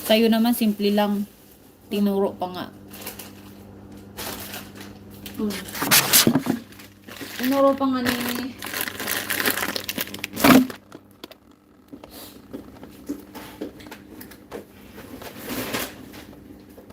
Sa'yo naman, simple lang. Tinuro pa nga. Tinuro pa nga ni...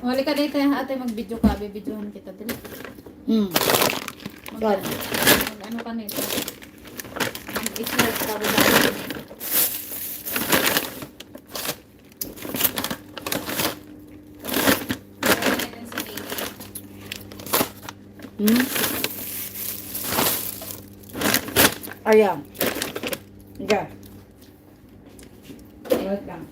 Huli ka dito, ate, mag-video ka. Bibidyohan kita dito. Ano ka nito? Mag-slice ka ba? Ayan. Diyan. Wait lang.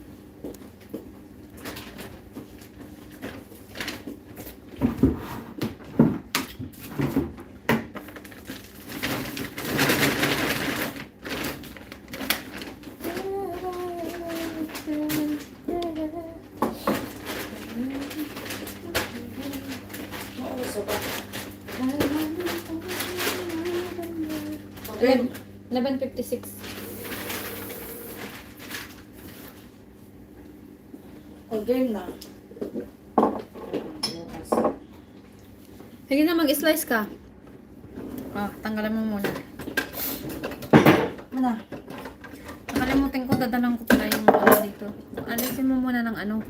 Okay. 11:56. Okay na. Sige na, mag-slice ka. Tanggalan mo muna. Ano? Nakalimutin ko, dadalang ko pala yung ano dito. Alisin mo muna ng ano.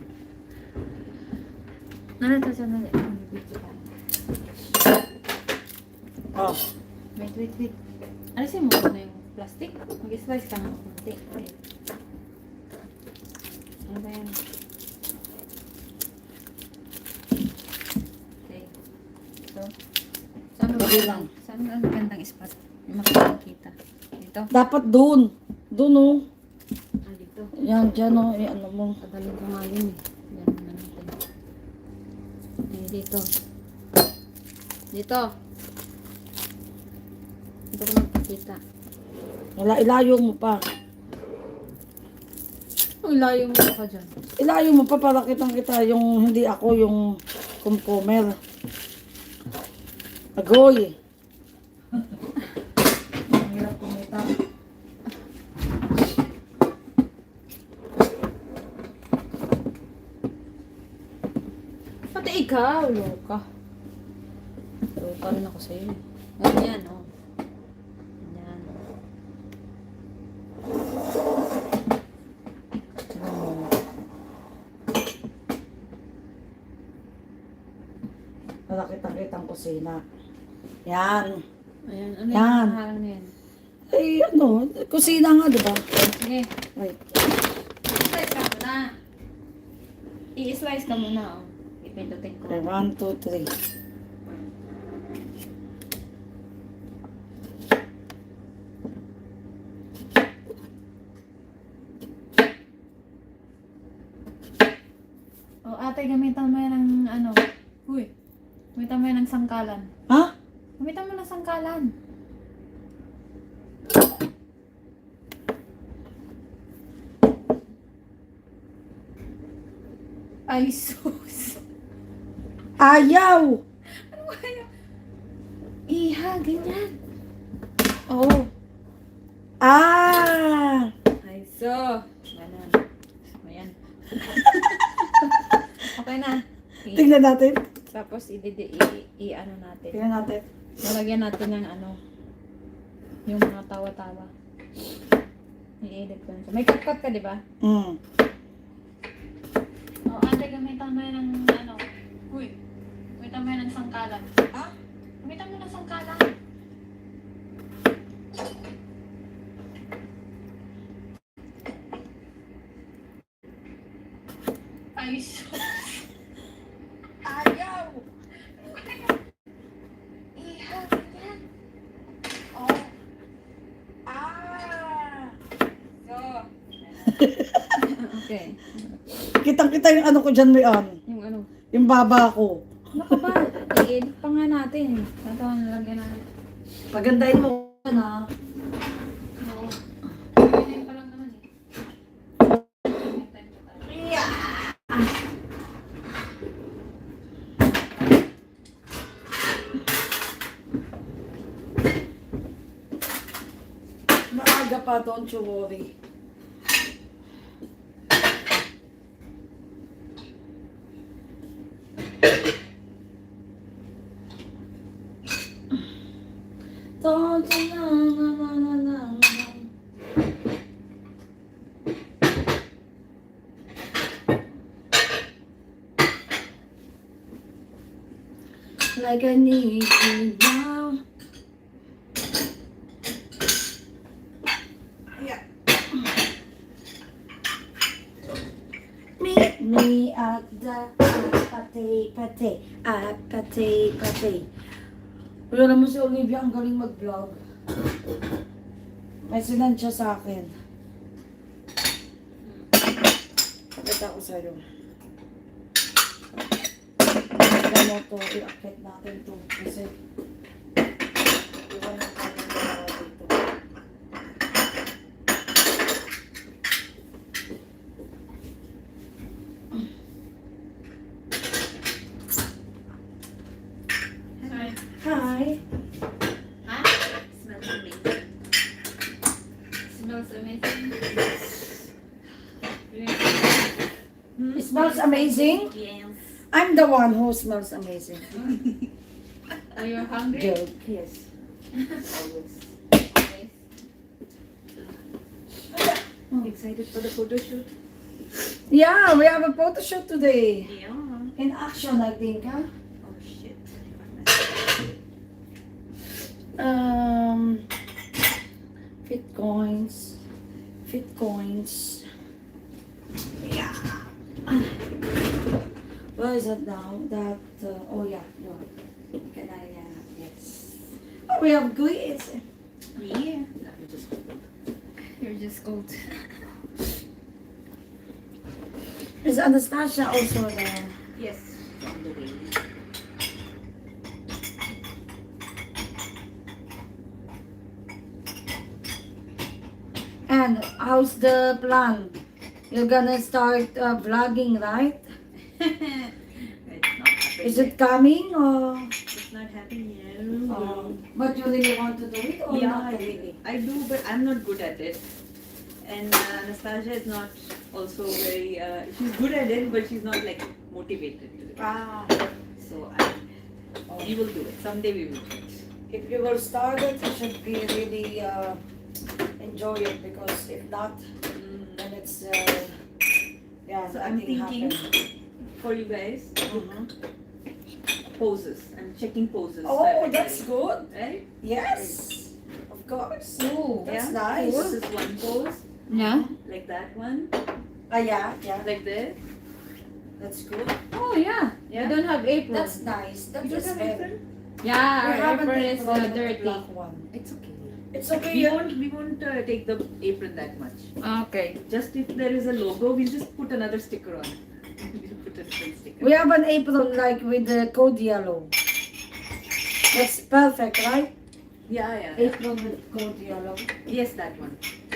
Ano ito sa nali? Oh. Wait. Alisin mo muna yung plastic. Mag-slice ka ng konti. Ano ba yan? Okay. So, saan ba lang. Saan ang magandang spot? Yung makikita. Dito? Dapat doon. Doon oh. Dito. Yan, dyan oh. Ano mo. Padaling ko nga yun eh. Yan na natin. Dito. Dito. Dito ko magpakita. Ilayo mo pa. Ang layo mo pa dyan. Ilayo mo pa para kitang kita yung hindi ako yung consumer. Agoy. Ang hirap kumita. Pati ikaw, loka. Loka rin ako sa'yo. Yan, oh. Yan. Para kitang kusina. Yan. Ayan, ano Yan. yung harang na yan? Ay, ano, kusina nga, di ba? Sige. Wait. I-slice ka muna. I-slice ka muna, oh. Ipindutin ko. Okay, 1, 2, 3. Oh, ate, gamitan mo yan ng ano. Uy. Gamitan mo yan ng sangkalan. Ha? Gamitan mo ng sangkalan. Ay, sus. Ayaw! Ano ba yun? Iha, ganyan. Oh. Ah! Ay, so. Ganun. Ayan. Okay na. Tingnan natin. Tapos, i-ano natin. Tingnan natin. Lalagyan natin ng ano. Yung mga tawa-tawa. I-edit ko na siya. May cut-cut ka, di ba? Mm. O, ate, gamitan mo yan ng ano. Uy. Gamitan mo yan ng sangkalan. Ha? Gamitan mo ng sangkalan. Ay, sus. Ayaw! Iha, ganyan. Oh. Ah! So. Okay. Kitang-kita yung ano ko dyan, Mayan. Yung ano. Yung baba ko. Naku ba? I-edit pa nga natin. Tatawa na lagyan natin. Pagandahin mo na. Oo. Ganyan pa lang naman eh. Maaga pa, don't you worry. like I need you now. Yeah. Meet me at the pate. Wala naman si Olivia, ang galing mag-vlog. May sinand siya sa akin. Pakita ko sa'yo. Ano to, i-update natin to. Kasi, iwan yung camera dito. Hi. Huh? Smells amazing. Smells amazing. It smells amazing. Yes. I'm the one who smells amazing. Are you hungry? Joke. Yes. Always. Excited for the photo shoot? Yeah, we have a photo shoot today. Yeah. In action, I think, huh? Oh shit. Fit coins. Fit coins. Yeah. Where is it now? That, oh yeah, no. Can I, yes. Oh, we have quiz. Yeah. You're just cold. Is Anastasia also there? Yes. On the way. And how's the plan? You're gonna start vlogging, right? It's not happening. Is it coming or? It's not happening yet. But you really want to do it or Yeah, not really? I do, but I'm not good at it. And Anastasia is not also very. She's good at it, but she's not like motivated to do it. Ah, So we will do it. Someday we will do it. if you will start it, you should be really enjoy it because if not, then it's yeah. So I'm nothing thinking happen. for you guys Mhm. poses. I'm checking poses. Oh, that's good. Right? Yes, of course. Ooh. That's Yeah. nice. This is one pose, Yeah? like that one, Yeah, like this. that's good. Oh, yeah. Yeah. You don't have apron. That's nice. That You don't is have better. apron? Yeah, We our haven't apron taken is one of the dirty. black one. It's okay. It's okay. We yeah. won't take the apron that much. Okay. Just if there is a logo, we'll just put another sticker on. We'll put a different sticker. We have an apron like with the code yellow. That's perfect, right? Yeah. Apron with code yellow. Yes, that one.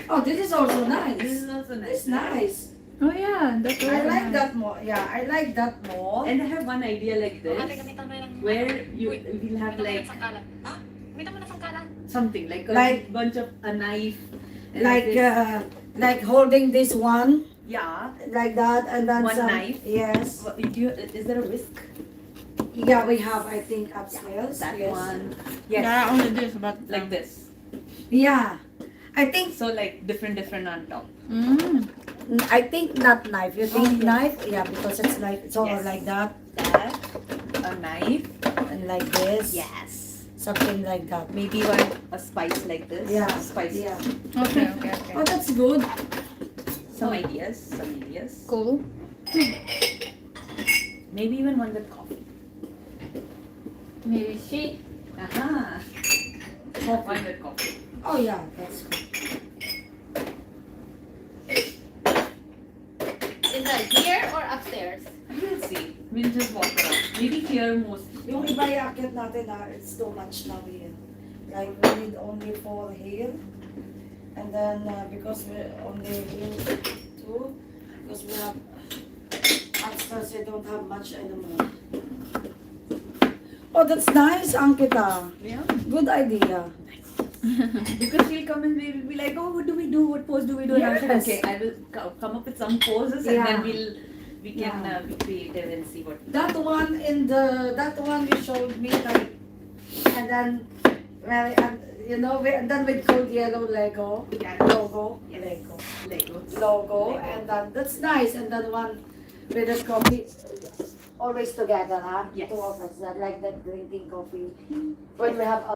Oh, this is also nice. This is also nice. It's nice. Oh, yeah. That's I really like nice. that more. Yeah, I like that more. And I have one idea like this, where you will have like something like a Like- bunch of a knife, and Like this- like holding this one yeah. like that, and then One some. knife? Yes. Is there a whisk? Yeah, we have. I think upstairs. That yes. one. Yes. Yeah, only this, but Like this. Yeah, I think. So like different on top. I think not knife. You think Oh, yes. knife? Yeah, because it's like it's all Yes. like that That a knife. and like this. Yes. Something like that. Maybe a spice like this. Yeah. Spice. Yeah. Okay. Oh, that's good. Some ideas. Cool. Maybe even one with coffee. Maybe she. Aha. Coffee. One with coffee. Oh yeah, that's good. Is that here or upstairs? We'll see. We'll just walk around. Maybe here most. Yung iba yakit natin it's too much now here. Like we need only 4 here. And then because we're only here 2, because we have upstairs we don't have much anymore. Oh, that's nice, Ankita. Yeah. Good idea. Because we'll come and we'll be like, oh, what do we do? What pose do we do? And I'm like, Yes. okay, I will come up with some poses and Yeah. then we can Yeah. be creative and see what. That one that one you showed me like, and then well, and, you know, and then with code yellow Lego logo, Yes. Lego Legos. logo, Lego. and then that's nice, and then one with a coffee. always together, huh? Yes. Two of us, not like that drinking coffee. When we have